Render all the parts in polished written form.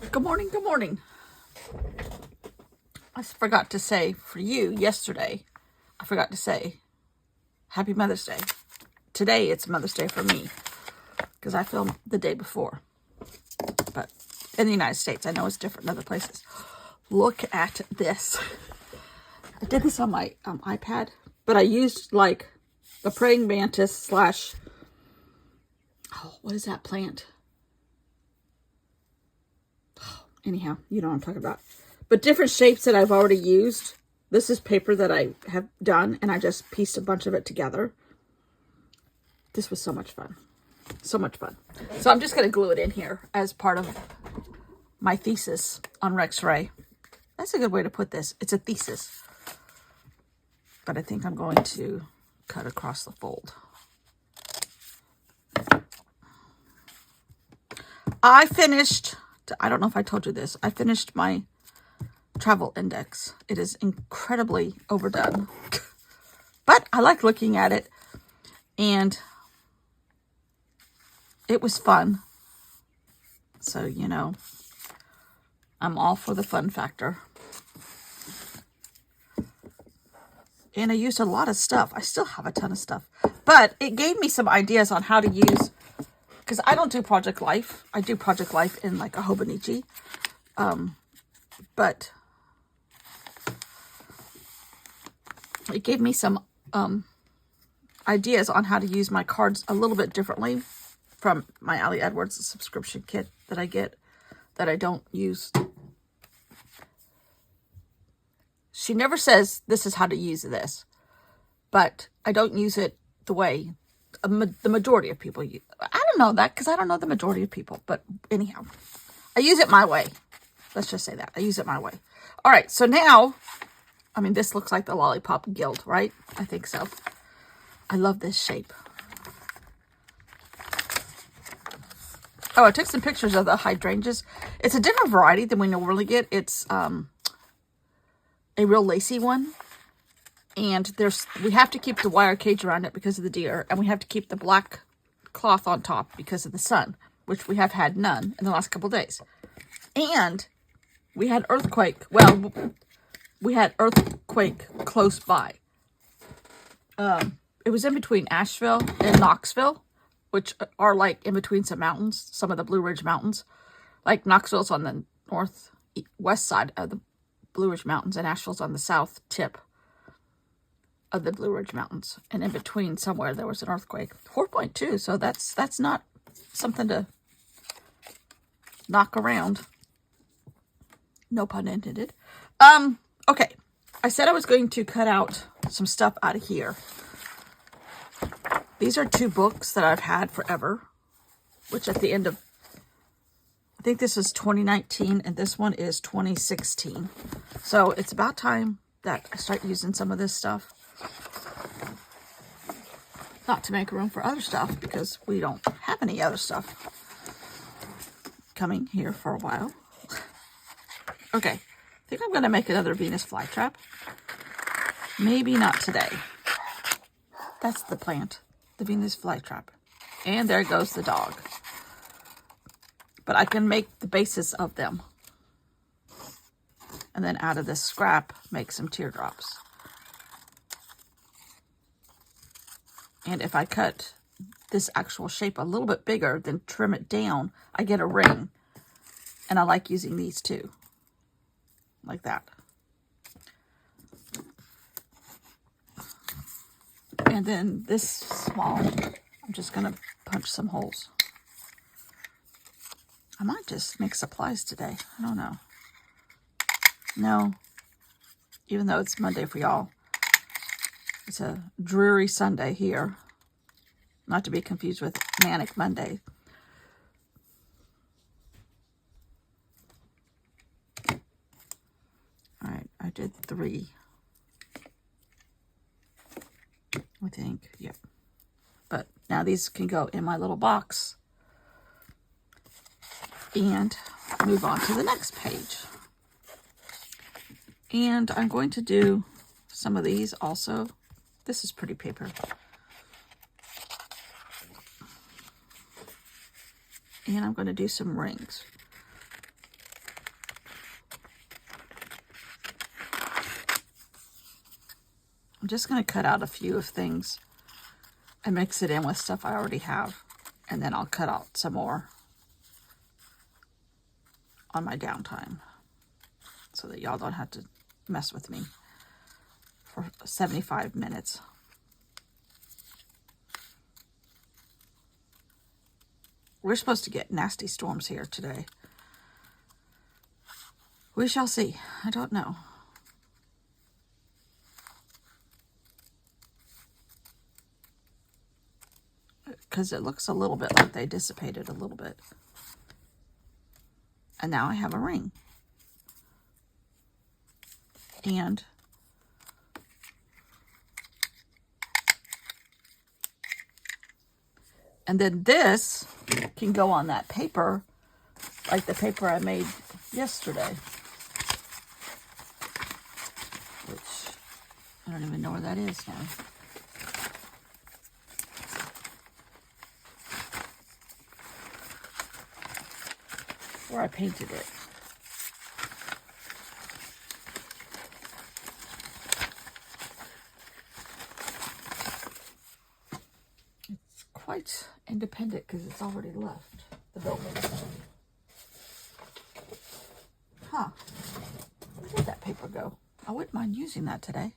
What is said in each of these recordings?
Good morning, good morning. I forgot to say for you yesterday, I forgot to say Happy Mother's Day. Today it's Mother's Day for me because I filmed the day before. But in the United States, I know it's different in other places. Look at this. I did this on my iPad, but I used like the praying mantis slash, what is that plant? Anyhow, you know what I'm talking about. But different shapes that I've already used. This is paper that I have done, and I just pieced a bunch of it together. This was so much fun. So much fun. So I'm just going to glue it in here as part of my thesis on Rex Ray. That's a good way to put this. It's a thesis. But I think I'm going to cut across the fold. I finished, I don't know if I told you this, I finished my travel index. It is incredibly overdone. But I like looking at it. And it was fun. So, you know, I'm all for the fun factor. And I used a lot of stuff. I still have a ton of stuff. But it gave me some ideas on how to use, because I don't do Project Life. I do Project Life in like a Hobonichi. But it gave me some ideas on how to use my cards a little bit differently from my Allie Edwards subscription kit that I get that I don't use. She never says this is how to use this, but I don't use it the way the majority of people use. I don't know that because I don't know the majority of people, but anyhow, I use it my way. Let's just say that. I use it my way. All right, so now, I mean, this looks like the Lollipop Guild, right? I think so. I love this shape. Oh, I took some pictures of the hydrangeas. It's a different variety than we normally get. It's a real lacy one. And we have to keep the wire cage around it because of the deer. And we have to keep the black cloth on top because of the sun, which we have had none in the last couple of days. And we had earthquake. Well, we had earthquake close by. It was in between Asheville and Knoxville, which are like in between some mountains, some of the Blue Ridge Mountains. Like Knoxville's on the northwest side of the Blue Ridge Mountains, and Asheville's on the south tip of the Blue Ridge Mountains. And in between somewhere there was an earthquake. 4.2, so that's not something to knock around. No pun intended. Okay. I said I was going to cut out some stuff out of here. These are two books that I've had forever, which at the end of, I think this is 2019 and this one is 2016. So it's about time that I start using some of this stuff. Not to make room for other stuff because we don't have any other stuff coming here for a while. Okay, I think I'm going to make another Venus flytrap. Maybe not today. That's the plant, the Venus flytrap. And there goes the dog. But I can make the bases of them. And then out of this scrap, make some teardrops. And if I cut this actual shape a little bit bigger, then trim it down, I get a ring. And I like using these too. Like that. And then this small, I'm just going to punch some holes. I might just make supplies today. I don't know. No. Even though it's Monday for y'all. It's a dreary Sunday here. Not to be confused with Manic Monday. Alright, I did 3. I think, yep. But now these can go in my little box. And move on to the next page. And I'm going to do some of these also. This is pretty paper. And I'm going to do some rings. just going to cut out a few of things and mix it in with stuff I already have. And then I'll cut out some more on my downtime so that y'all don't have to mess with me for 75 minutes. We're supposed to get nasty storms here today. We shall see. I don't know. Because it looks a little bit like they dissipated a little bit. And now I have a ring. And then this can go on that paper, like the paper I made yesterday. Which, I don't even know where that is now. Where I painted it. It's quite independent because it's already left the building. Huh. Where did that paper go? I wouldn't mind using that today.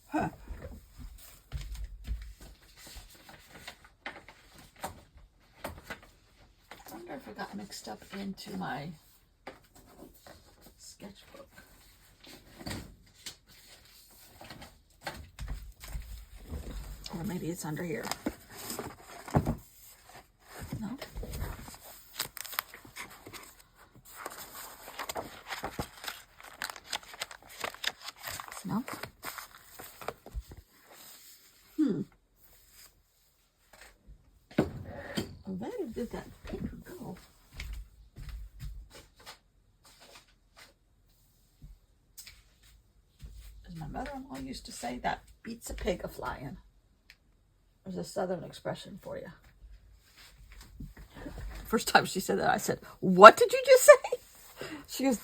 Huh. I wonder if it got mixed up into my sketchbook. Or maybe it's under here. No? No? Where did that paper go? As my mother-in-law used to say, that beats a pig a-flying. There's a southern expression for you. First time she said that, I said, "What did you just say?" She goes,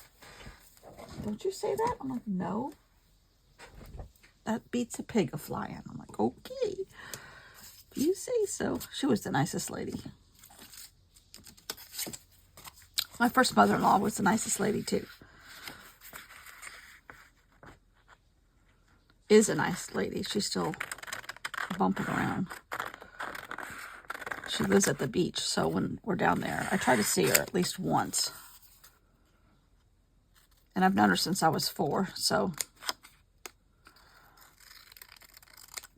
"Don't you say that?" I'm like, "No. That beats a pig a-flying." I'm like, "Okay. If you say so." She was the nicest lady. My first mother-in-law was the nicest lady too. Is a nice lady. She's still bumping around. She lives at the beach, so when we're down there, I try to see her at least once. And I've known her since I was 4, so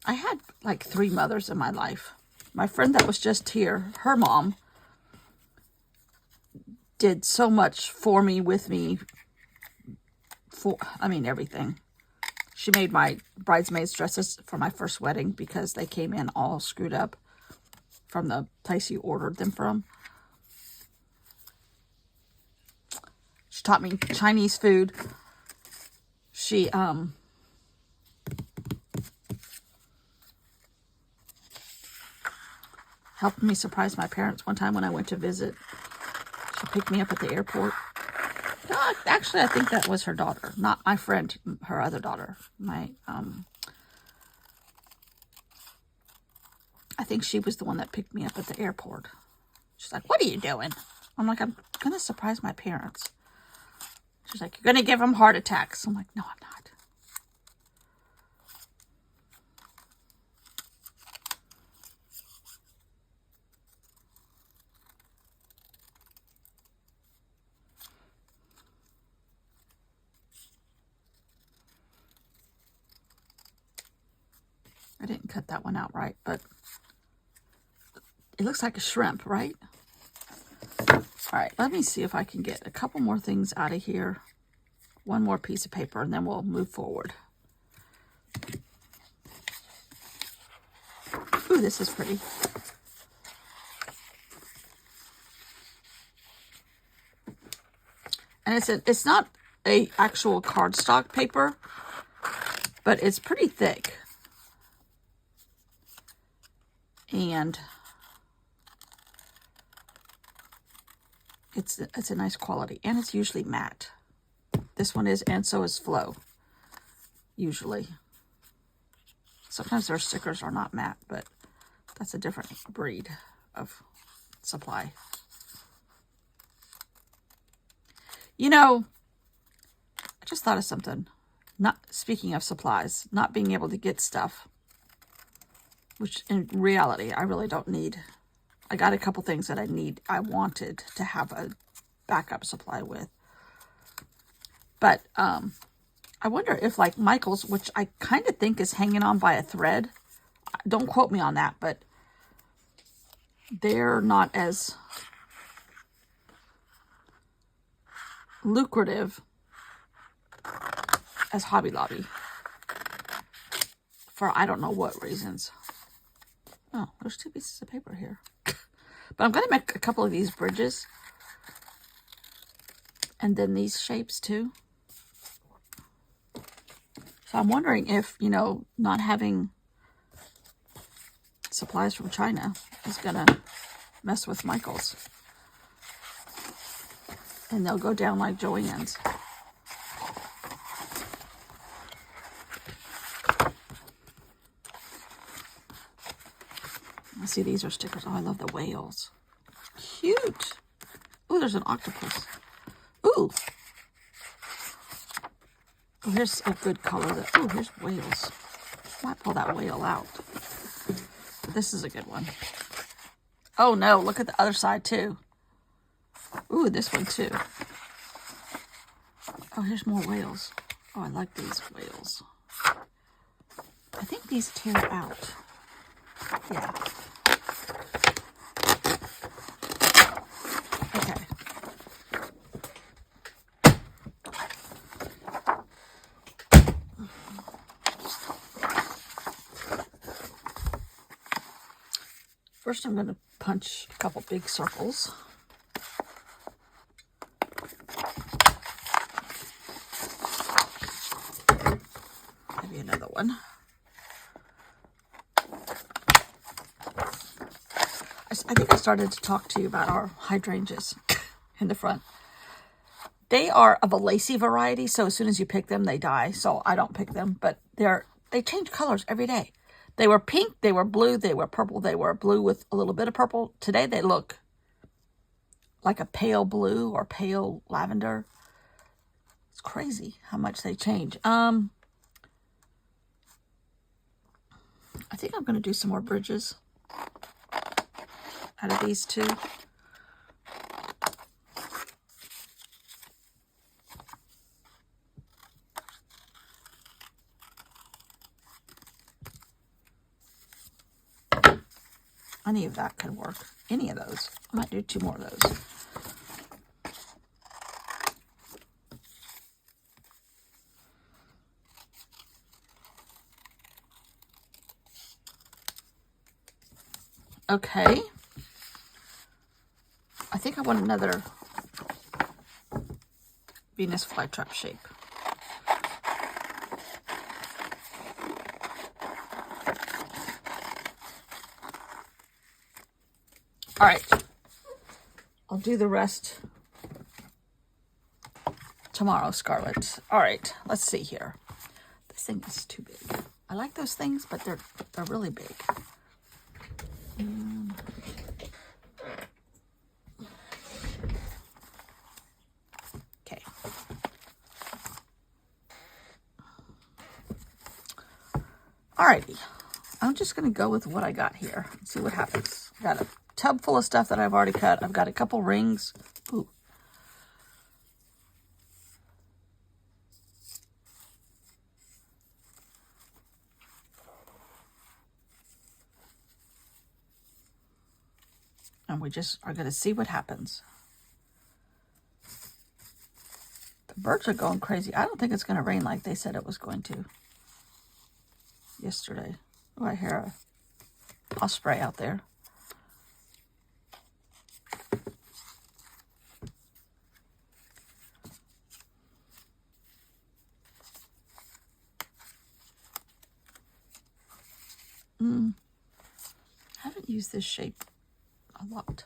I had like 3 mothers in my life. My friend that was just here, her mom did so much for me, with me, everything. She made my bridesmaids' dresses for my first wedding because they came in all screwed up from the place you ordered them from. She taught me Chinese food. She helped me surprise my parents one time when I went to visit. She picked me up at the airport. No, actually, I think that was her daughter, not my friend, her other daughter. I think she was the one that picked me up at the airport. She's like, "What are you doing?" I'm like, "I'm going to surprise my parents." She's like, "You're going to give them heart attacks." I'm like, "No, I'm not." I didn't cut that one out right, but it looks like a shrimp, right? All right, let me see if I can get a couple more things out of here. One more piece of paper, and then we'll move forward. Ooh, this is pretty. And it's not a actual cardstock paper, but it's pretty thick. And it's a nice quality, and it's usually matte. This one is, and so is Flow. usually. Sometimes their stickers are not matte, but that's a different breed of supply. You know, I just thought of something. Not speaking of supplies, not being able to get stuff, which in reality I really don't need. I got a couple things that I wanted to have a backup supply with. But I wonder if like Michael's, which I kind of think is hanging on by a thread. Don't quote me on that, but they're not as lucrative as Hobby Lobby. For I don't know what reasons. Oh, there's 2 pieces of paper here. But I'm going to make a couple of these bridges. And then these shapes too. So I'm wondering if, you know, not having supplies from China is going to mess with Michael's. And they'll go down like Joann's. See, these are stickers. Oh, I love the whales. Cute. Oh, there's an octopus. Ooh. Oh, here's a good color. Oh, here's whales. Might pull that whale out. This is a good one. Oh, no. Look at the other side, too. Ooh, this one, too. Oh, here's more whales. Oh, I like these whales. I think these tear out. Yeah. Okay. First, I'm going to punch a couple big circles. Maybe another one. I think I started to talk to you about our hydrangeas in the front. They are of a lacy variety, so as soon as you pick them, they die. So I don't pick them, but they change colors every day. They were pink, they were blue, they were purple, they were blue with a little bit of purple. Today they look like a pale blue or pale lavender. It's crazy how much they change. I think I'm going to do some more bridges out of these two. Any of that could work. Any of those. I might do 2 more of those. Okay. I think I want another Venus flytrap shape. All right. I'll do the rest tomorrow, Scarlet. All right. Let's see here. This thing is too big. I like those things, but they're really big. Okay. Alrighty. I'm just going to go with what I got here and see what happens. Got a tub full of stuff that I've already cut. I've got a couple rings. Ooh. And we just are going to see what happens. The birds are going crazy. I don't think it's going to rain like they said it was going to yesterday. Oh, I hear a osprey out there. I haven't used this shape a lot.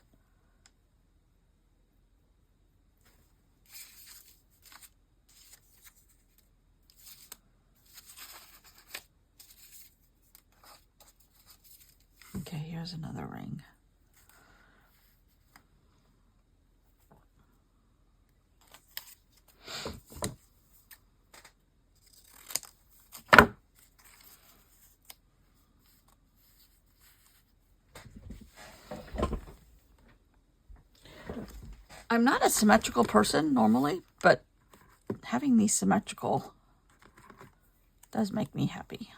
Okay, here's another ring. I'm not a symmetrical person normally, but having these symmetrical does make me happy.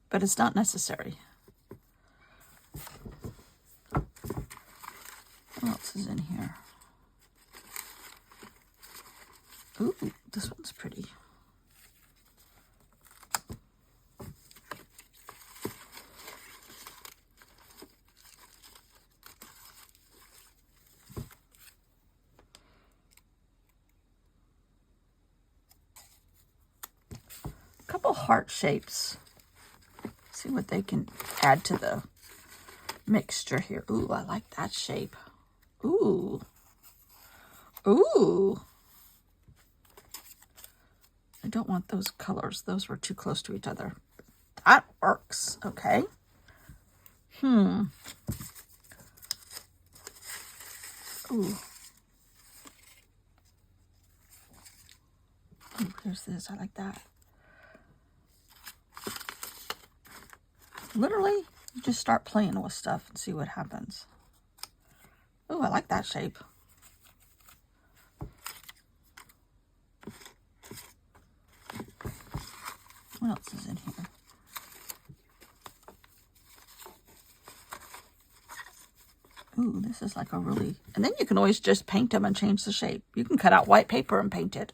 But it's not necessary. What else is in here? Ooh, this one's pretty. Couple heart shapes. See what they can add to the mixture here. Ooh, I like that shape. Ooh. Ooh. I don't want those colors. Those were too close to each other. That works. Okay. Ooh. Ooh, here's this. I like that. Literally, you just start playing with stuff and see what happens. Oh, I like that shape. What else is in here? Ooh, this is like a really... And then you can always just paint them and change the shape. You can cut out white paper and paint it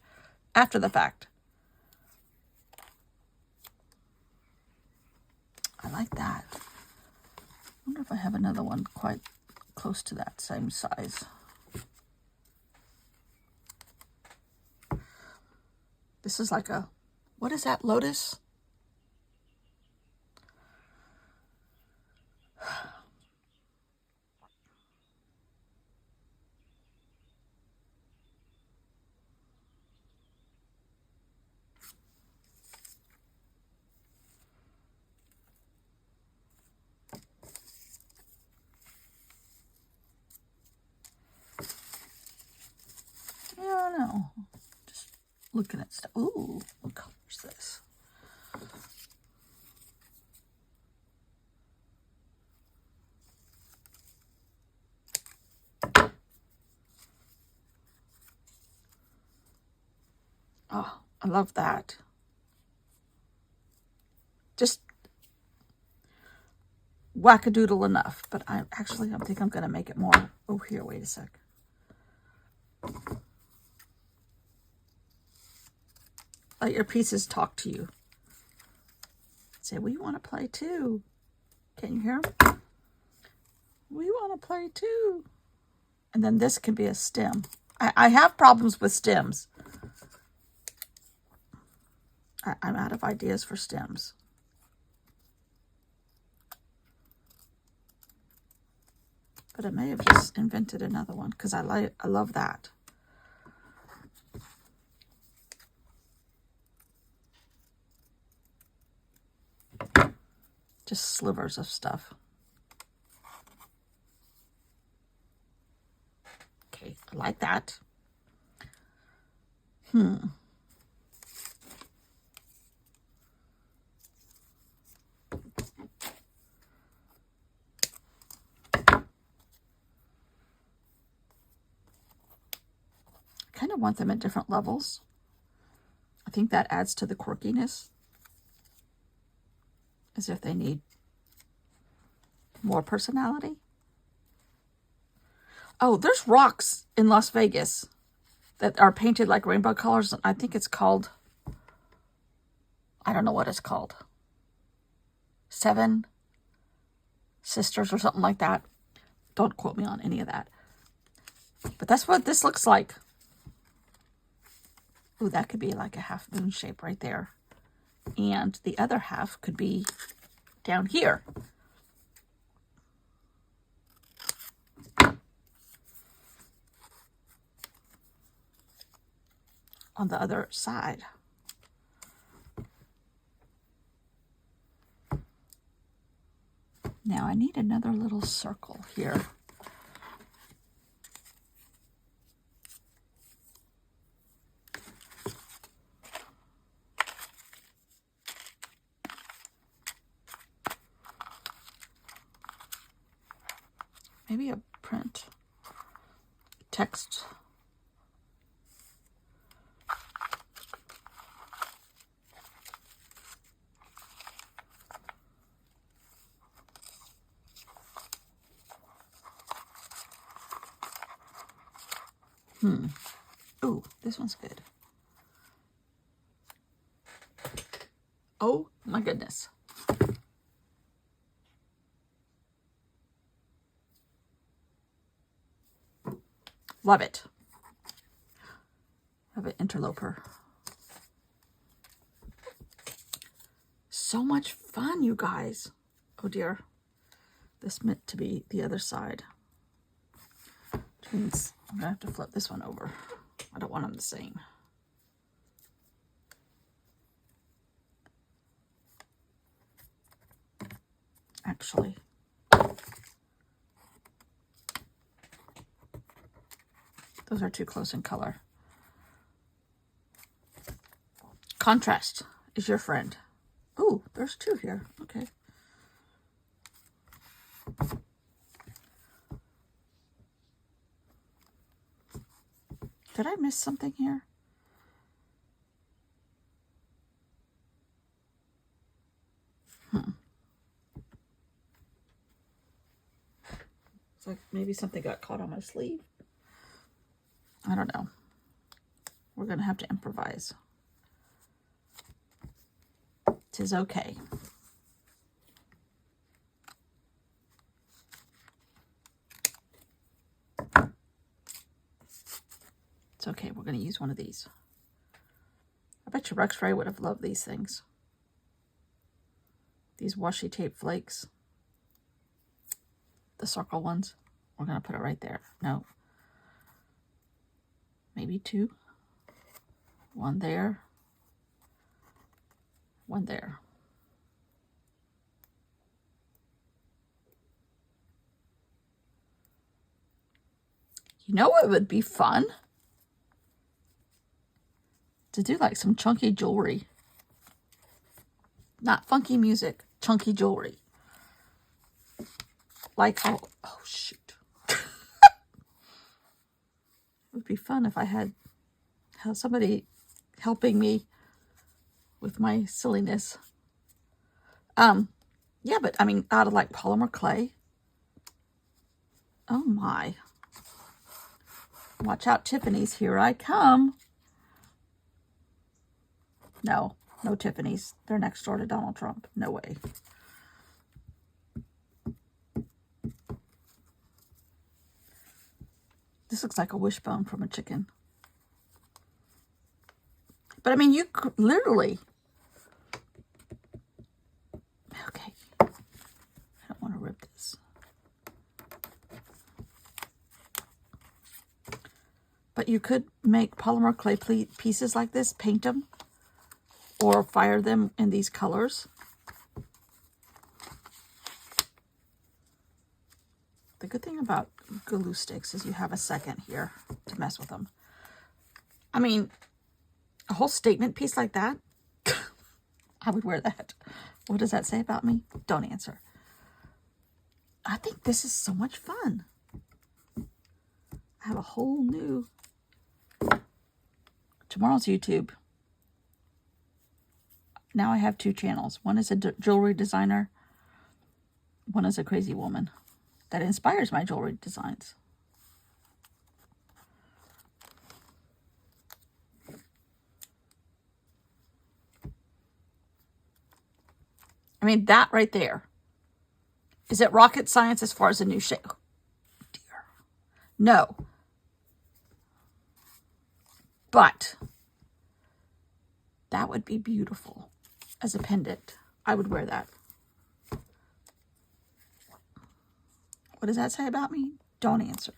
after the fact. I like that. I wonder if I have another one quite close to that same size. This is like a... What is that, lotus? Yeah, I don't know. Just looking at stuff. Ooh, what color is this? Oh, I love that. Just wackadoodle enough, but I think I'm going to make it more. Oh, here, wait a sec. Let your pieces talk to you. Say, we want to play too. Can you hear them? We want to play too. And then this can be a stem. I have problems with stems. I'm out of ideas for stems. But I may have just invented another one because I love that. Just slivers of stuff. Okay, I like that. Kind of want them at different levels. I think that adds to the quirkiness. As if they need more personality. Oh, there's rocks in Las Vegas that are painted like rainbow colors. I think it's called, I don't know what it's called. 7 Sisters or something like that. Don't quote me on any of that. But that's what this looks like. Ooh, that could be like a half moon shape right there. And the other half could be down here. On the other side. Now I need another little circle here. Maybe a print text. Ooh, this one's good. Oh my goodness. Love it. Love it, interloper. So much fun, you guys. Oh dear. This meant to be the other side. Which means I'm going to have to flip this one over. I don't want them the same. Actually. Those are too close in color. Contrast is your friend. Ooh, there's two here. Okay. Did I miss something here? It's like maybe something got caught on my sleeve. I don't know. We're going to have to improvise. Tis okay. It's okay. We're going to use one of these. I bet you Rex Ray would have loved these things. These washi tape flakes. The circle ones. We're going to put it right there. No. Maybe two. One there. One there. You know what would be fun? To do like some chunky jewelry. Not funky music, chunky jewelry. Like, oh shoot. It would be fun if I had somebody helping me with my silliness. Yeah, but I mean, out of like polymer clay. Oh my. Watch out, Tiffany's. Here I come. No Tiffany's. They're next door to Donald Trump. No way. This looks like a wishbone from a chicken. But I mean, you could literally... Okay. I don't want to rip this. But you could make polymer clay pieces like this, paint them, or fire them in these colors. The good thing about glue sticks is you have a second here to mess with them. I mean, a whole statement piece like that, I would wear that. What does that say about me? Don't answer. I think this is so much fun. I have a whole new... Tomorrow's YouTube. Now I have two channels. One is a jewelry designer. One is a crazy woman that inspires my jewelry designs. I mean, that right there. Is it rocket science as far as a new shape? Oh, dear. No. But that would be beautiful as a pendant. I would wear that. What does that say about me? Don't answer.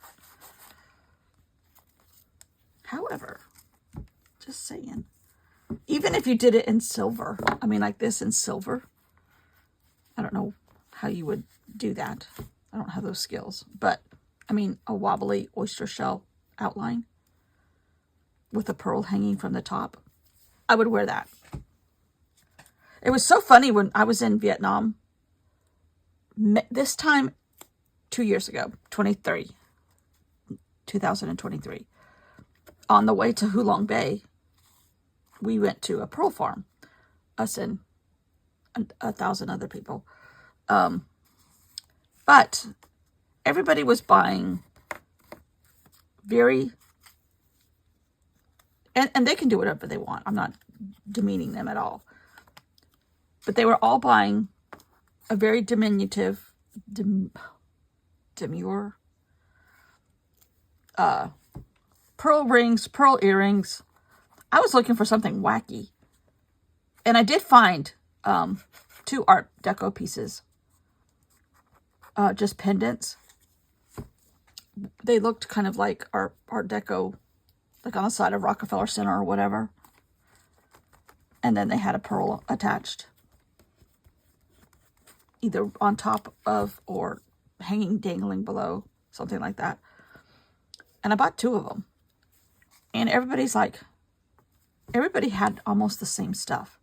However, just saying, even if you did it in silver, I mean like this in silver, I don't know how you would do that. I don't have those skills. But, I mean, a wobbly oyster shell outline with a pearl hanging from the top. I would wear that. It was so funny when I was in Vietnam. This time, 2 years ago, 2023. On the way to Hulong Bay, we went to a pearl farm. Us and 1,000 other people. But everybody was buying very... And they can do whatever they want. I'm not demeaning them at all. But they were all buying a very diminutive, demure, pearl rings, pearl earrings. I was looking for something wacky. And I did find 2 Art Deco pieces. Just pendants. They looked kind of like Art Deco, like on the side of Rockefeller Center or whatever. And then they had a pearl attached. Either on top of or hanging, dangling below. Something like that. And I bought 2 of them. And everybody had almost the same stuff.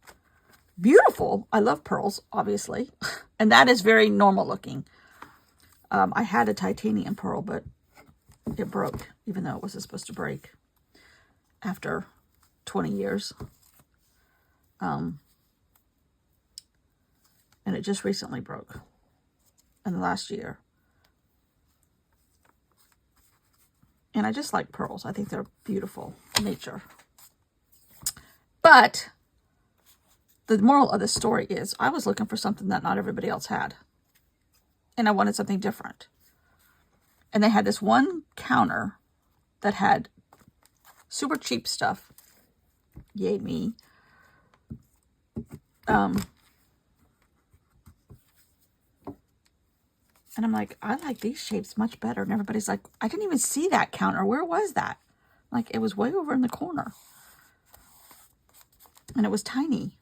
Beautiful. I love pearls, obviously. And that is very normal looking. I had a titanium pearl, but it broke, even though it wasn't supposed to break after 20 years. And it just recently broke in the last year. And I just like pearls. I think they're beautiful in nature. But the moral of the story is I was looking for something that not everybody else had. And I wanted something different. And they had this one counter that had super cheap stuff. Yay me. And I'm like, I like these shapes much better. And everybody's like, I didn't even see that counter. Where was that? Like, it was way over in the corner. And it was tiny.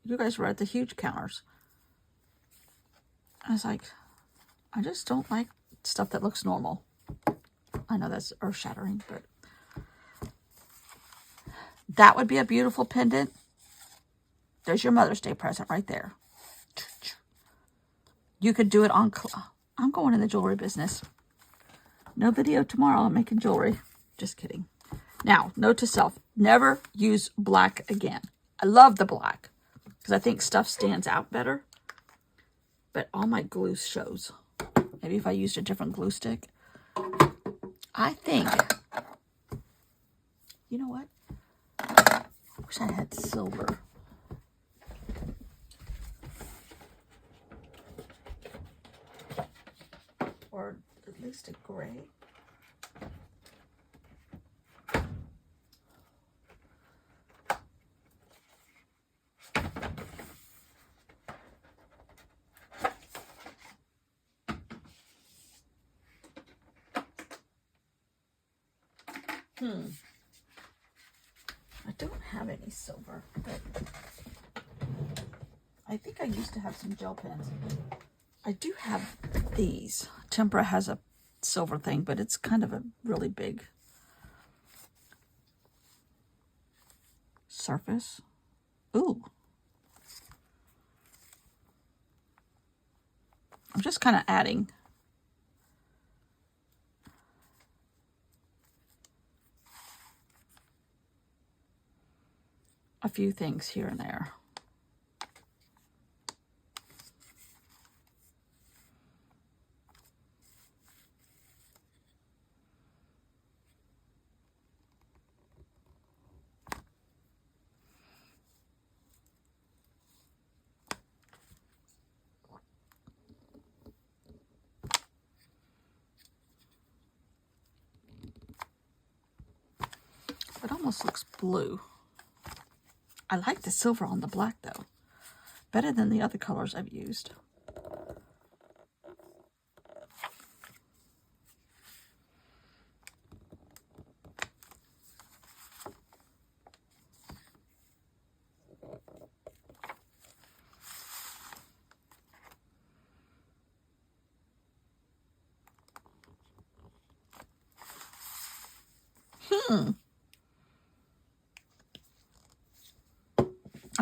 You guys were at the huge counters. I was like, I just don't like stuff that looks normal. I know that's earth-shattering, but that would be a beautiful pendant. There's your Mother's Day present right there. You could do it on... I'm going in the jewelry business. No video tomorrow. I'm making jewelry. Just kidding. Now, note to self. Never use black again. I love the black because I think stuff stands out better. But all my glue shows. Maybe if I used a different glue stick. I think... You know what? I wish I had silver. Or at least a gray. I don't have any silver, but I think I used to have some gel pens. I do have these. Tempera has a silver thing, but it's kind of a really big surface. Ooh. I'm just kind of adding. A few things here and there. It almost looks blue. I like the silver on the black though. Better than the other colors I've used. I'm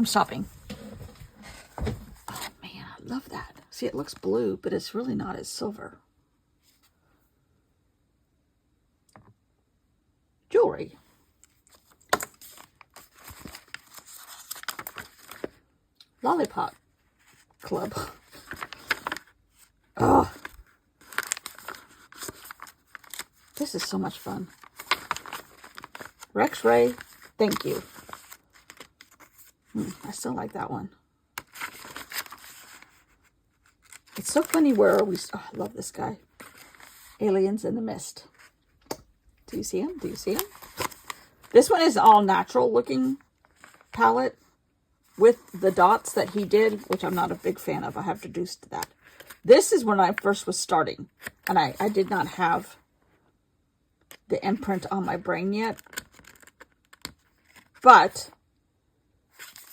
stopping. Oh man, I love that. See, it looks blue, but it's really not. It's silver. Jewelry. Lollipop Club. Oh, this is so much fun. Rex Ray, thank you. I still like that one. It's so funny where we... Oh, I love this guy. Aliens in the Mist. Do you see him? Do you see him? This one is all natural looking palette with the dots that he did, which I'm not a big fan of. I have reduced that. This is when I first was starting, and I did not have the imprint on my brain yet. But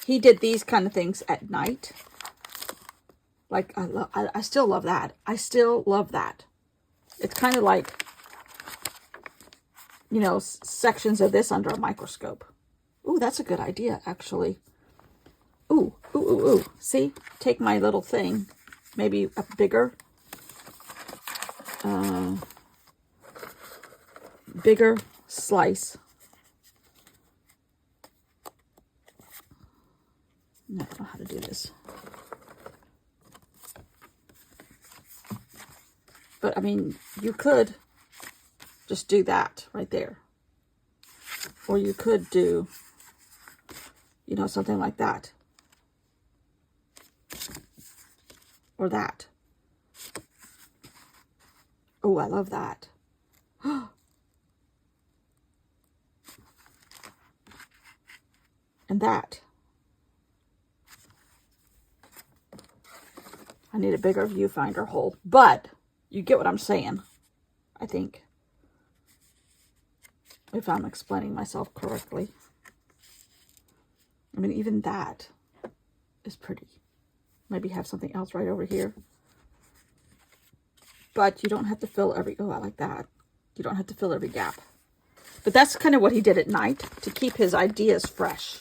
he did these kind of things at night. Like, I still love that. I still love that. It's kind of like, you know, sections of this under a microscope. Ooh, that's a good idea, actually. Ooh, ooh, ooh, ooh. See? Take my little thing. Maybe a bigger. Bigger slice. I don't know how to do this. But, I mean, you could just do that right there. Or you could do, you know, something like that. Or that. Oh, I love that. And that. I need a bigger viewfinder hole. But you get what I'm saying, I think. If I'm explaining myself correctly. I mean, even that is pretty. Maybe have something else right over here. But you don't have to fill every... Oh, I like that. You don't have to fill every gap. But that's kind of what he did at night to keep his ideas fresh.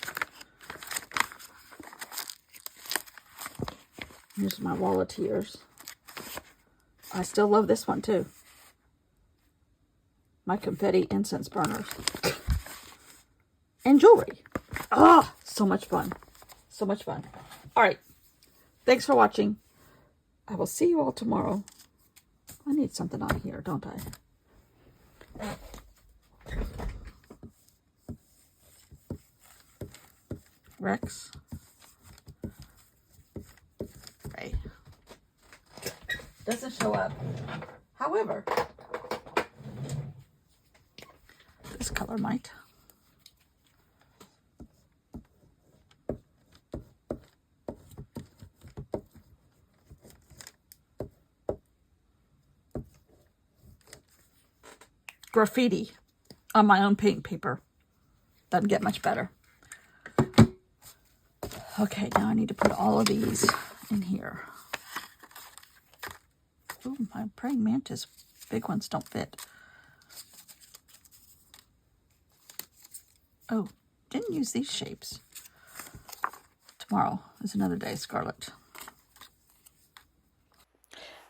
Here's my wall of tears. I still love this one too. My confetti incense burners. And jewelry. Ah, so much fun. So much fun. All right. Thanks for watching. I will see you all tomorrow. I need something on here, don't I? Rex. Ray. Doesn't show up. However, this color might. Graffiti on my own paint paper. Doesn't get much better. Okay, now I need to put all of these in here. Ooh, my praying mantis big ones don't fit. Oh, didn't use these shapes. Tomorrow is another day, Scarlet.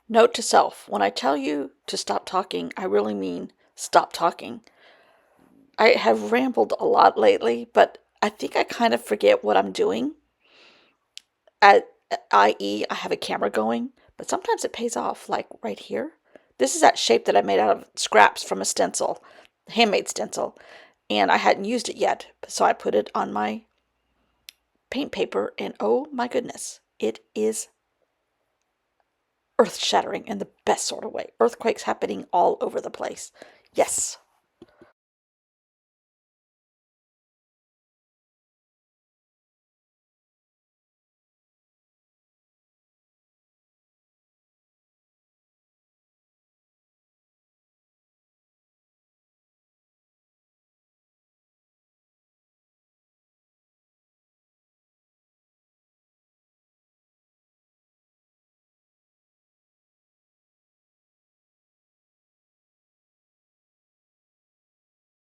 Note to self, when I tell you to stop talking, I really mean stop talking. I have rambled a lot lately, but I think I kind of forget what I'm doing. I.e., I have a camera going, but sometimes it pays off, like right here. This is that shape that I made out of scraps from a stencil, handmade stencil, and I hadn't used it yet, so I put it on my paint paper, and oh my goodness, it is earth-shattering in the best sort of way. Earthquakes happening all over the place. Yes.